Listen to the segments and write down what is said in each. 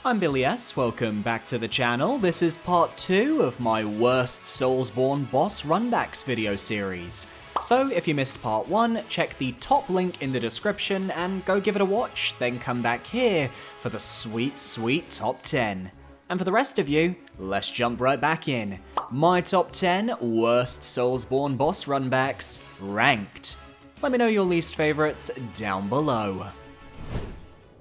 I'm Billy S, welcome back to the channel. This is part 2 of my worst Soulsborne boss runbacks video series. So if you missed part 1, check the top link in the description and go give it a watch, then come back here for the sweet, sweet top 10. And for the rest of you, let's jump right back in. My top 10 worst Soulsborne boss runbacks, ranked. Let me know your least favorites down below.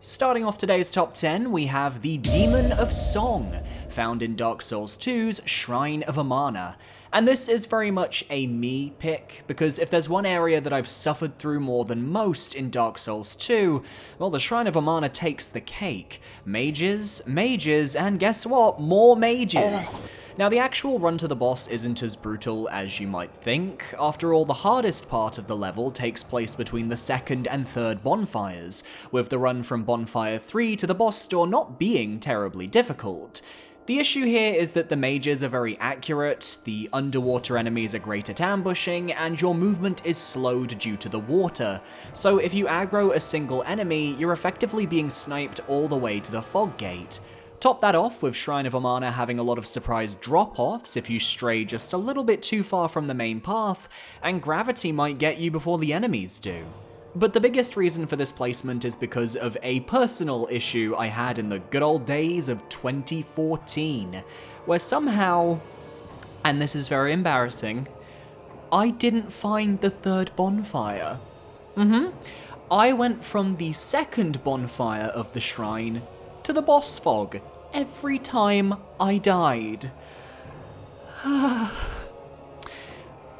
Starting off today's top 10, we have the Demon of Song, found in Dark Souls 2's Shrine of Amana. And this is very much a me pick, because if there's one area that I've suffered through more than most in Dark Souls 2, well, the Shrine of Amana takes the cake. Mages, and guess what? More mages! Now, the actual run to the boss isn't as brutal as you might think. After all, the hardest part of the level takes place between the second and third bonfires, with the run from Bonfire 3 to the boss door not being terribly difficult. The issue here is that the mages are very accurate, the underwater enemies are great at ambushing, and your movement is slowed due to the water. So if you aggro a single enemy, you're effectively being sniped all the way to the fog gate. Top that off with Shrine of Amana having a lot of surprise drop-offs if you stray just a little bit too far from the main path, and gravity might get you before the enemies do. But the biggest reason for this placement is because of a personal issue I had in the good old days of 2014, where somehow, and this is very embarrassing, I didn't find the third bonfire. I went from the second bonfire of the shrine to the boss fog every time I died.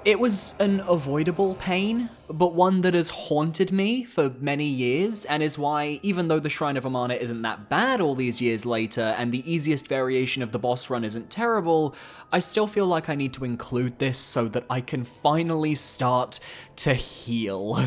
It was an avoidable pain, but one that has haunted me for many years, and is why, even though the Shrine of Amana isn't that bad all these years later, and the easiest variation of the boss run isn't terrible, I still feel like I need to include this so that I can finally start to heal.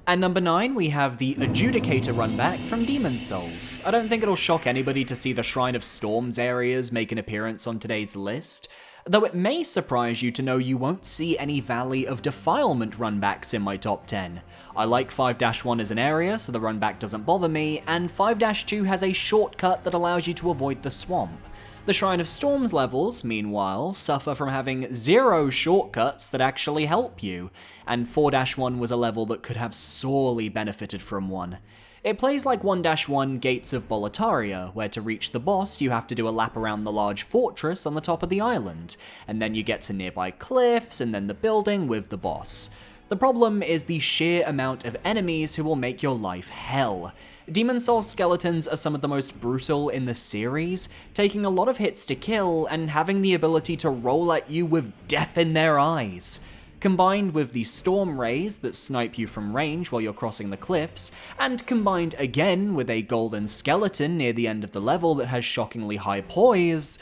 At number 9, we have the Adjudicator runback from Demon's Souls. I don't think it'll shock anybody to see the Shrine of Storms areas make an appearance on today's list, though it may surprise you to know you won't see any Valley of Defilement runbacks in my top 10. I like 5-1 as an area, so the runback doesn't bother me, and 5-2 has a shortcut that allows you to avoid the swamp. The Shrine of Storms levels, meanwhile, suffer from having 0 shortcuts that actually help you, and 4-1 was a level that could have sorely benefited from one. It plays like 1-1 Gates of Boletaria, where to reach the boss you have to do a lap around the large fortress on the top of the island, and then you get to nearby cliffs and then the building with the boss. The problem is the sheer amount of enemies who will make your life hell. Demon's Souls skeletons are some of the most brutal in the series, taking a lot of hits to kill and having the ability to roll at you with death in their eyes. Combined with the storm rays that snipe you from range while you're crossing the cliffs, and combined again with a golden skeleton near the end of the level that has shockingly high poise,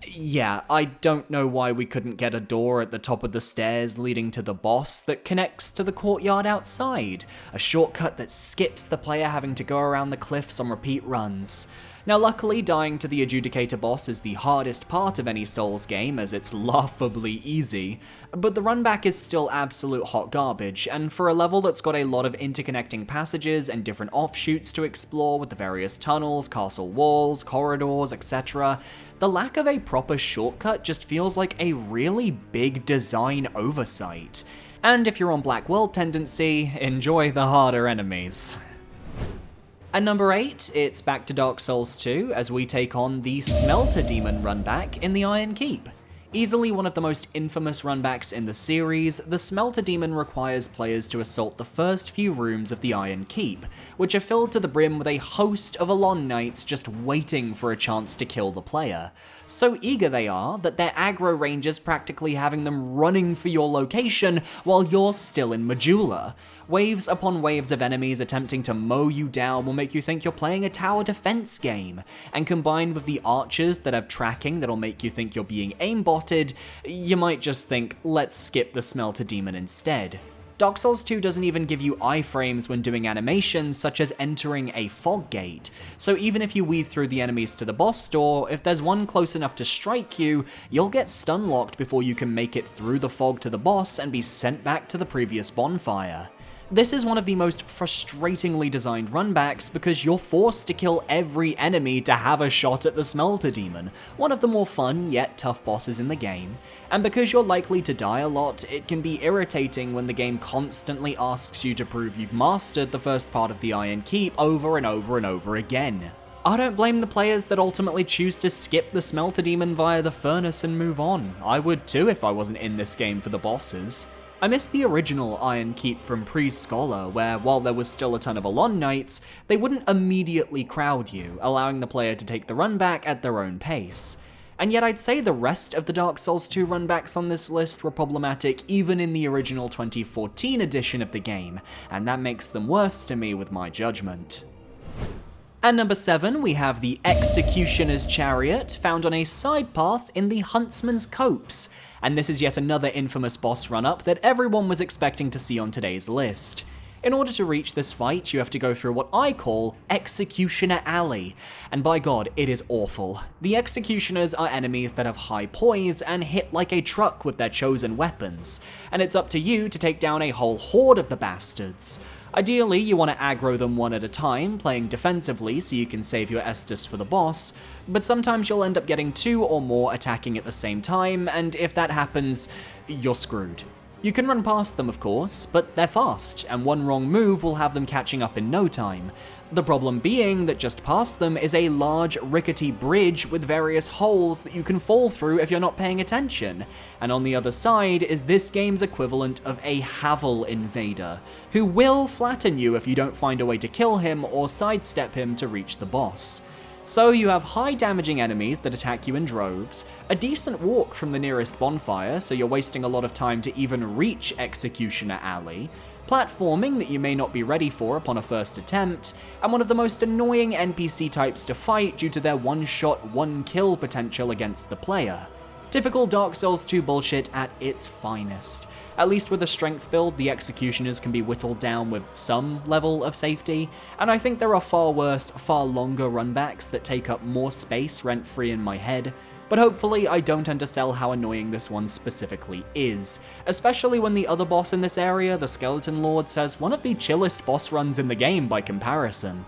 yeah, I don't know why we couldn't get a door at the top of the stairs leading to the boss that connects to the courtyard outside, a shortcut that skips the player having to go around the cliffs on repeat runs. Now luckily, dying to the Adjudicator boss is the hardest part of any Souls game, as it's laughably easy, but the runback is still absolute hot garbage, and for a level that's got a lot of interconnecting passages and different offshoots to explore with the various tunnels, castle walls, corridors, etc., the lack of a proper shortcut just feels like a really big design oversight. And if you're on Black World tendency, enjoy the harder enemies. At number 8, it's back to Dark Souls 2 as we take on the Smelter Demon runback in the Iron Keep. Easily one of the most infamous runbacks in the series, the Smelter Demon requires players to assault the first few rooms of the Iron Keep, which are filled to the brim with a host of Alon Knights just waiting for a chance to kill the player. So eager they are that their aggro range is practically having them running for your location while you're still in Majula. Waves upon waves of enemies attempting to mow you down will make you think you're playing a tower defense game, and combined with the archers that have tracking that'll make you think you're being aimbotted, you might just think, let's skip the Smelter Demon instead. Dark Souls 2 doesn't even give you iframes when doing animations such as entering a fog gate, so even if you weave through the enemies to the boss door, if there's one close enough to strike you, you'll get stun locked before you can make it through the fog to the boss and be sent back to the previous bonfire. This is one of the most frustratingly designed runbacks because you're forced to kill every enemy to have a shot at the Smelter Demon, one of the more fun yet tough bosses in the game, and because you're likely to die a lot, it can be irritating when the game constantly asks you to prove you've mastered the first part of the Iron Keep over and over and over again. I don't blame the players that ultimately choose to skip the Smelter Demon via the Furnace and move on. I would too if I wasn't in this game for the bosses. I miss the original Iron Keep from pre-Scholar, where while there was still a ton of Alon Knights, they wouldn't immediately crowd you, allowing the player to take the run back at their own pace. And yet I'd say the rest of the Dark Souls 2 runbacks on this list were problematic even in the original 2014 edition of the game, and that makes them worse to me with my judgment. At number 7, we have the Executioner's Chariot, found on a side path in the Huntsman's Copse, and this is yet another infamous boss run-up that everyone was expecting to see on today's list. In order to reach this fight, you have to go through what I call Executioner Alley, and by god, it is awful. The Executioners are enemies that have high poise and hit like a truck with their chosen weapons, and it's up to you to take down a whole horde of the bastards. Ideally, you want to aggro them one at a time, playing defensively so you can save your Estus for the boss, but sometimes you'll end up getting 2 or more attacking at the same time, and if that happens, you're screwed. You can run past them, of course, but they're fast, and one wrong move will have them catching up in no time. The problem being that just past them is a large, rickety bridge with various holes that you can fall through if you're not paying attention, and on the other side is this game's equivalent of a Havel invader, who will flatten you if you don't find a way to kill him or sidestep him to reach the boss. So you have high damaging enemies that attack you in droves, a decent walk from the nearest bonfire so you're wasting a lot of time to even reach Executioner Alley, platforming that you may not be ready for upon a first attempt, and one of the most annoying NPC types to fight due to their one-shot, one-kill potential against the player. Typical Dark Souls 2 bullshit at its finest. At least with a strength build, the Executioners can be whittled down with some level of safety, and I think there are far worse, far longer runbacks that take up more space rent-free in my head, but hopefully I don't undersell how annoying this one specifically is, especially when the other boss in this area, the Skeleton Lord, says one of the chillest boss runs in the game by comparison.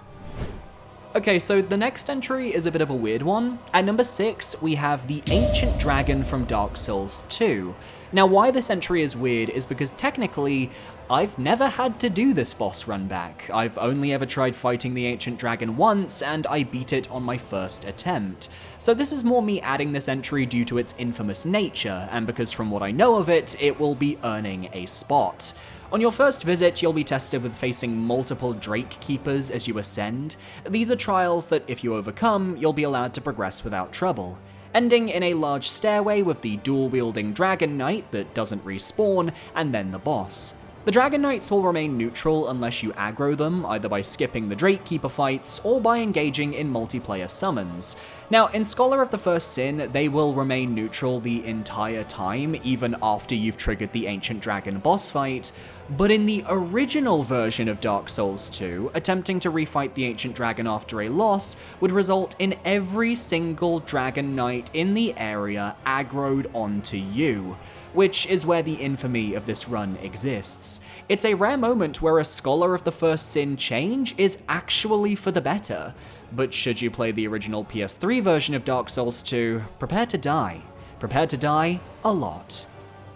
Okay, so the next entry is a bit of a weird one. At number 6, we have the Ancient Dragon from Dark Souls 2. Now, why this entry is weird is because technically, I've never had to do this boss run back. I've only ever tried fighting the Ancient Dragon once, and I beat it on my first attempt. So this is more me adding this entry due to its infamous nature, and because from what I know of it, it will be earning a spot. On your first visit, you'll be tested with facing multiple Drake Keepers as you ascend. These are trials that, if you overcome, you'll be allowed to progress without trouble, ending in a large stairway with the dual-wielding Dragon Knight that doesn't respawn, and then the boss. The Dragon Knights will remain neutral unless you aggro them, either by skipping the Drake Keeper fights or by engaging in multiplayer summons. Now, in Scholar of the First Sin, they will remain neutral the entire time, even after you've triggered the Ancient Dragon boss fight, but in the original version of Dark Souls 2, attempting to refight the Ancient Dragon after a loss would result in every single Dragon Knight in the area aggroed onto you, which is where the infamy of this run exists. It's a rare moment where a Scholar of the First Sin change is actually for the better, but should you play the original PS3 version of Dark Souls 2, prepare to die. Prepare to die a lot.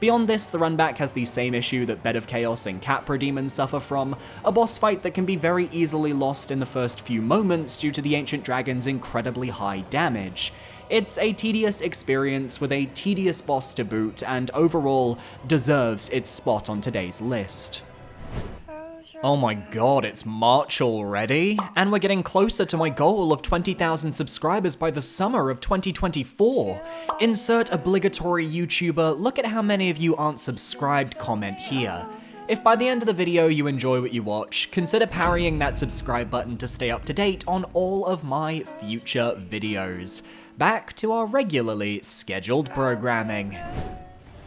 Beyond this, the runback has the same issue that Bed of Chaos and Capra Demons suffer from, a boss fight that can be very easily lost in the first few moments due to the Ancient Dragon's incredibly high damage. It's a tedious experience with a tedious boss to boot, and overall deserves its spot on today's list. Oh my god, it's March already? And we're getting closer to my goal of 20,000 subscribers by the summer of 2024. Insert obligatory YouTuber, look at how many of you aren't subscribed comment here. If by the end of the video you enjoy what you watch, consider parrying that subscribe button to stay up to date on all of my future videos. Back to our regularly scheduled programming.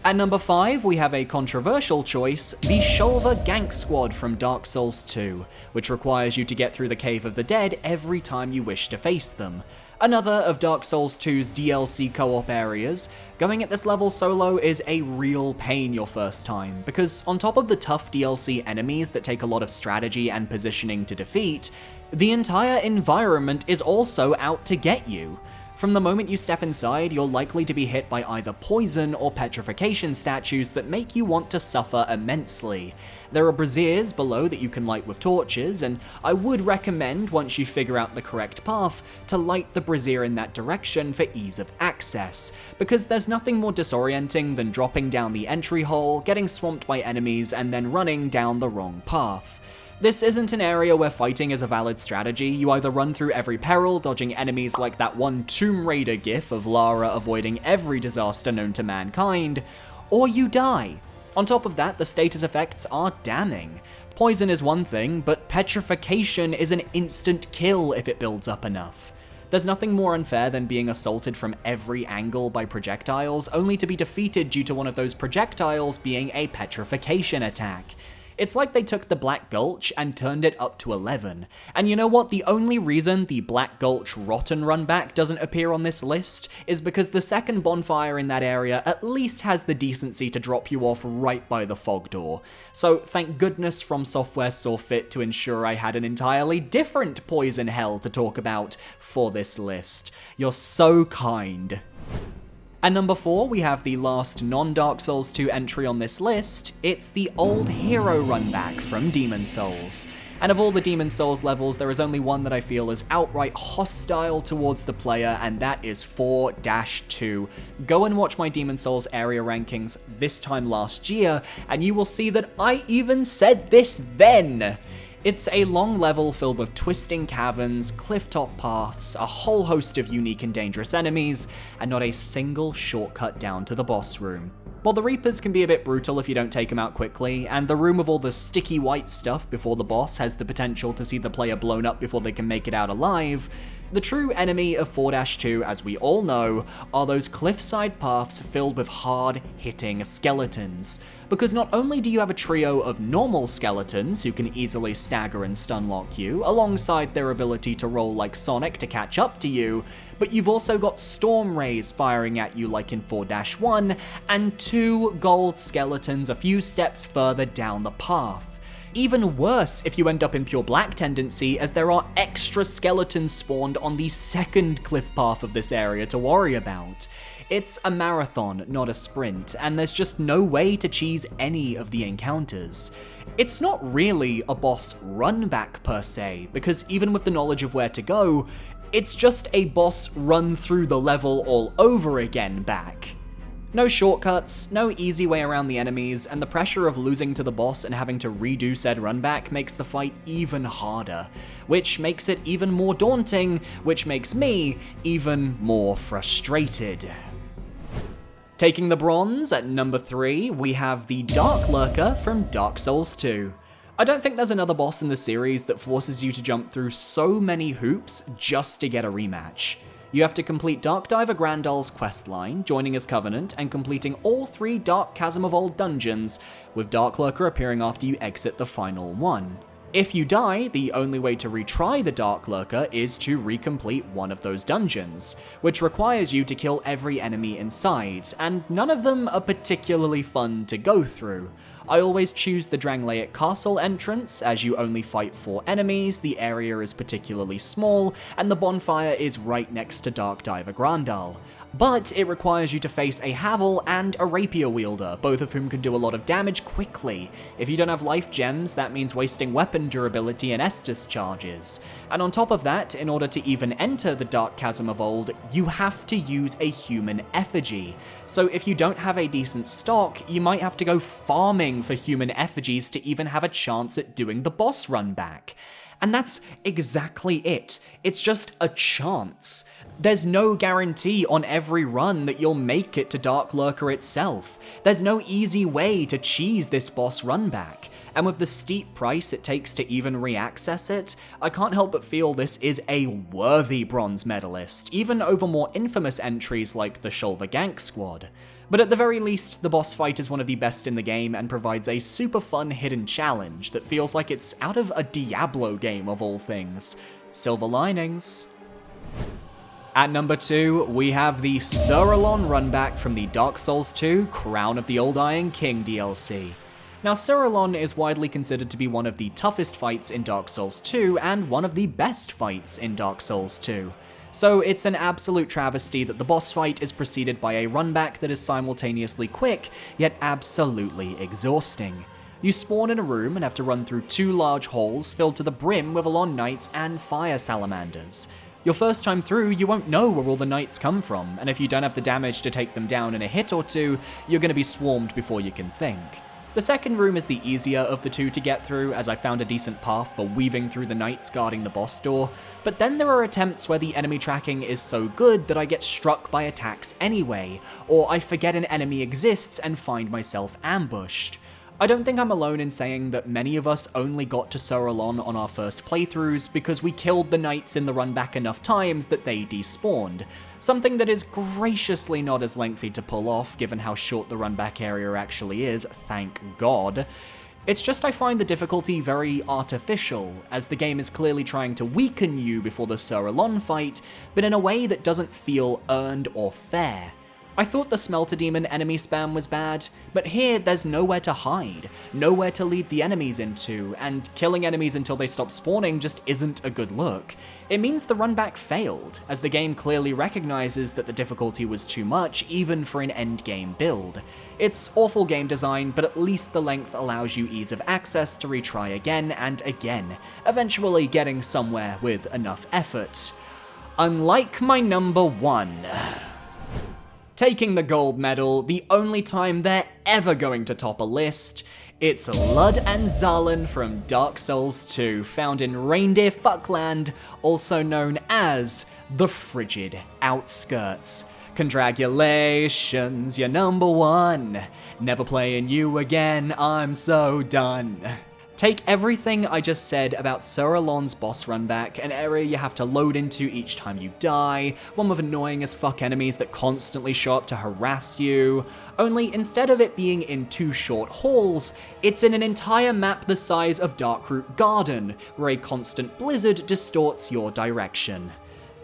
At number 5, we have a controversial choice, the Shulver Gank Squad from Dark Souls 2, which requires you to get through the Cave of the Dead every time you wish to face them. Another of Dark Souls 2's DLC co-op areas. Going at this level solo is a real pain your first time, because on top of the tough DLC enemies that take a lot of strategy and positioning to defeat, the entire environment is also out to get you. From the moment you step inside, you're likely to be hit by either poison or petrification statues that make you want to suffer immensely. There are braziers below that you can light with torches, and I would recommend, once you figure out the correct path, to light the brazier in that direction for ease of access, because there's nothing more disorienting than dropping down the entry hole, getting swamped by enemies, and then running down the wrong path. This isn't an area where fighting is a valid strategy. You either run through every peril, dodging enemies like that one Tomb Raider gif of Lara avoiding every disaster known to mankind, or you die. On top of that, the status effects are damning. Poison is one thing, but petrification is an instant kill if it builds up enough. There's nothing more unfair than being assaulted from every angle by projectiles, only to be defeated due to one of those projectiles being a petrification attack. It's like they took the Black Gulch and turned it up to 11. And you know what? The only reason the Black Gulch Rotten Runback doesn't appear on this list is because the second bonfire in that area at least has the decency to drop you off right by the fog door. So thank goodness FromSoftware saw fit to ensure I had an entirely different poison hell to talk about for this list. You're so kind. At number 4, we have the last non-Dark Souls 2 entry on this list. It's the Old Hero Runback from Demon Souls. And of all the Demon Souls levels, there is only one that I feel is outright hostile towards the player, and that is 4-2. Go and watch my Demon Souls area rankings this time last year, and you will see that I even said this then! It's a long level filled with twisting caverns, clifftop paths, a whole host of unique and dangerous enemies, and not a single shortcut down to the boss room. While the Reapers can be a bit brutal if you don't take them out quickly, and the room with all the sticky white stuff before the boss has the potential to see the player blown up before they can make it out alive, the true enemy of 4-2, as we all know, are those cliffside paths filled with hard-hitting skeletons. Because not only do you have a trio of normal skeletons who can easily stagger and stunlock you, alongside their ability to roll like Sonic to catch up to you, but you've also got storm rays firing at you like in 4-1, and 2 gold skeletons a few steps further down the path. Even worse if you end up in pure black tendency, as there are extra skeletons spawned on the second cliff path of this area to worry about. It's a marathon, not a sprint, and there's just no way to cheese any of the encounters. It's not really a boss run back per se, because even with the knowledge of where to go, it's just a boss run through the level all over again back. No shortcuts, no easy way around the enemies, and the pressure of losing to the boss and having to redo said runback makes the fight even harder, which makes it even more daunting, which makes me even more frustrated. Taking the bronze, at number 3, we have the Dark Lurker from Dark Souls 2. I don't think there's another boss in the series that forces you to jump through so many hoops just to get a rematch. You have to complete Dark Diver Grandal's questline, joining his Covenant, and completing all 3 Dark Chasm of Old dungeons, with Dark Lurker appearing after you exit the final one. If you die, the only way to retry the Dark Lurker is to recomplete one of those dungeons, which requires you to kill every enemy inside, and none of them are particularly fun to go through. I always choose the Drangleic Castle entrance, as you only fight 4 enemies, the area is particularly small, and the bonfire is right next to Dark Diver Grandal. But it requires you to face a Havel and a Rapier Wielder, both of whom can do a lot of damage quickly. If you don't have life gems, that means wasting weapon durability and Estus charges. And on top of that, in order to even enter the Dark Chasm of Old, you have to use a human effigy. So if you don't have a decent stock, you might have to go farming for human effigies to even have a chance at doing the boss run back. And that's exactly it. It's just a chance. There's no guarantee on every run that you'll make it to Dark Lurker itself. There's no easy way to cheese this boss run back. And with the steep price it takes to even re-access it, I can't help but feel this is a worthy bronze medalist, even over more infamous entries like the Shulver Gank Squad. But at the very least, the boss fight is one of the best in the game and provides a super fun hidden challenge that feels like it's out of a Diablo game of all things. Silver linings. At number 2, we have the Soulsborne runback from the Dark Souls 2 Crown of the Old Iron King DLC. Now, Soulsborne is widely considered to be one of the toughest fights in Dark Souls 2 and one of the best fights in Dark Souls 2. So it's an absolute travesty that the boss fight is preceded by a runback that is simultaneously quick, yet absolutely exhausting. You spawn in a room and have to run through 2 large halls filled to the brim with Alon Knights and fire salamanders. Your first time through, you won't know where all the knights come from, and if you don't have the damage to take them down in a hit or two, you're going to be swarmed before you can think. The second room is the easier of the 2 to get through, as I found a decent path for weaving through the knights guarding the boss door, but then there are attempts where the enemy tracking is so good that I get struck by attacks anyway, or I forget an enemy exists and find myself ambushed. I don't think I'm alone in saying that many of us only got to Soulsborne on our first playthroughs because we killed the knights in the runback enough times that they despawned. Something that is graciously not as lengthy to pull off given how short the runback area actually is, thank God. It's just I find the difficulty very artificial, as the game is clearly trying to weaken you before the Soulsborne fight, but in a way that doesn't feel earned or fair. I thought the Smelter Demon enemy spam was bad, but here there's nowhere to hide, nowhere to lead the enemies into, and killing enemies until they stop spawning just isn't a good look. It means the runback failed, as the game clearly recognizes that the difficulty was too much even for an endgame build. It's awful game design, but at least the length allows you ease of access to retry again and again, eventually getting somewhere with enough effort. Unlike my number 1. Taking the gold medal, the only time they're ever going to top a list, it's Lud and Zalin from Dark Souls 2, found in Reindeer Fuckland, also known as the Frigid Outskirts. Congratulations, you're number 1. Never playing you again, I'm so done. Take everything I just said about Soulsborne's boss runback, an area you have to load into each time you die, one with annoying as fuck enemies that constantly show up to harass you, only instead of it being in 2 short halls, it's in an entire map the size of Darkroot Garden, where a constant blizzard distorts your direction.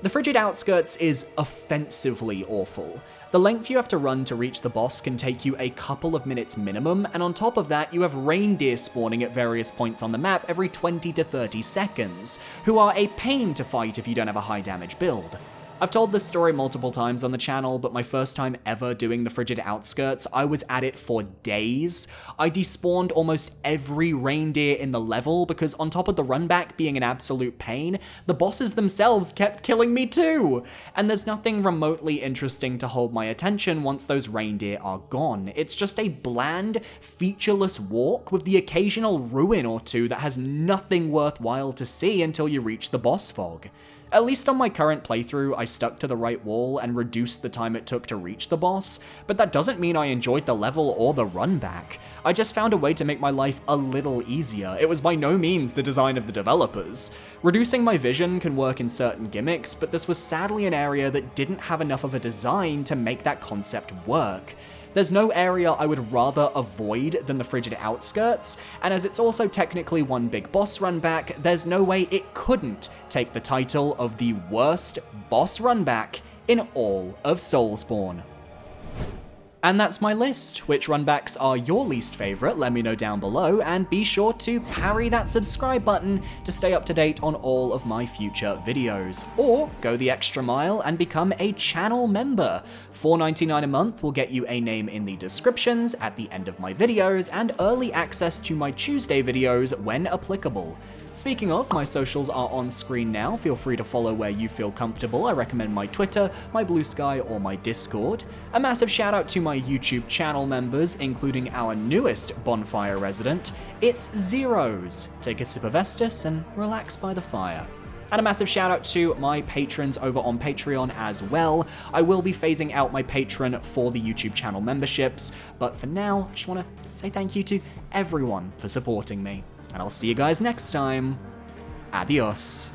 The Frigid Outskirts is offensively awful. The length you have to run to reach the boss can take you a couple of minutes minimum, and on top of that you have reindeer spawning at various points on the map every 20 to 30 seconds, who are a pain to fight if you don't have a high damage build. I've told this story multiple times on the channel, but my first time ever doing the Frigid Outskirts, I was at it for days. I despawned almost every reindeer in the level because on top of the runback being an absolute pain, the bosses themselves kept killing me too. And there's nothing remotely interesting to hold my attention once those reindeer are gone. It's just a bland, featureless walk with the occasional ruin or two that has nothing worthwhile to see until you reach the boss fog. At least on my current playthrough, I stuck to the right wall and reduced the time it took to reach the boss, but that doesn't mean I enjoyed the level or the runback. I just found a way to make my life a little easier. It was by no means the design of the developers. Reducing my vision can work in certain gimmicks, but this was sadly an area that didn't have enough of a design to make that concept work. There's no area I would rather avoid than the Frigid Outskirts, and as it's also technically one big boss runback, there's no way it couldn't take the title of the worst boss runback in all of Soulsborne. And that's my list. Which runbacks are your least favorite? Let me know down below, and be sure to parry that subscribe button to stay up to date on all of my future videos. Or go the extra mile and become a channel member. $4.99 a month will get you a name in the descriptions at the end of my videos and early access to my Tuesday videos when applicable. Speaking of, my socials are on screen now. Feel free to follow where you feel comfortable. I recommend my Twitter, my Blue Sky, or my Discord. A massive shout out to my YouTube channel members, including our newest Bonfire Resident, ItsZerozz. Take a sip of Estus and relax by the fire. And a massive shout out to my patrons over on Patreon as well. I will be phasing out my patron for the YouTube channel memberships, but for now, I just want to say thank you to everyone for supporting me. And I'll see you guys next time. Adios.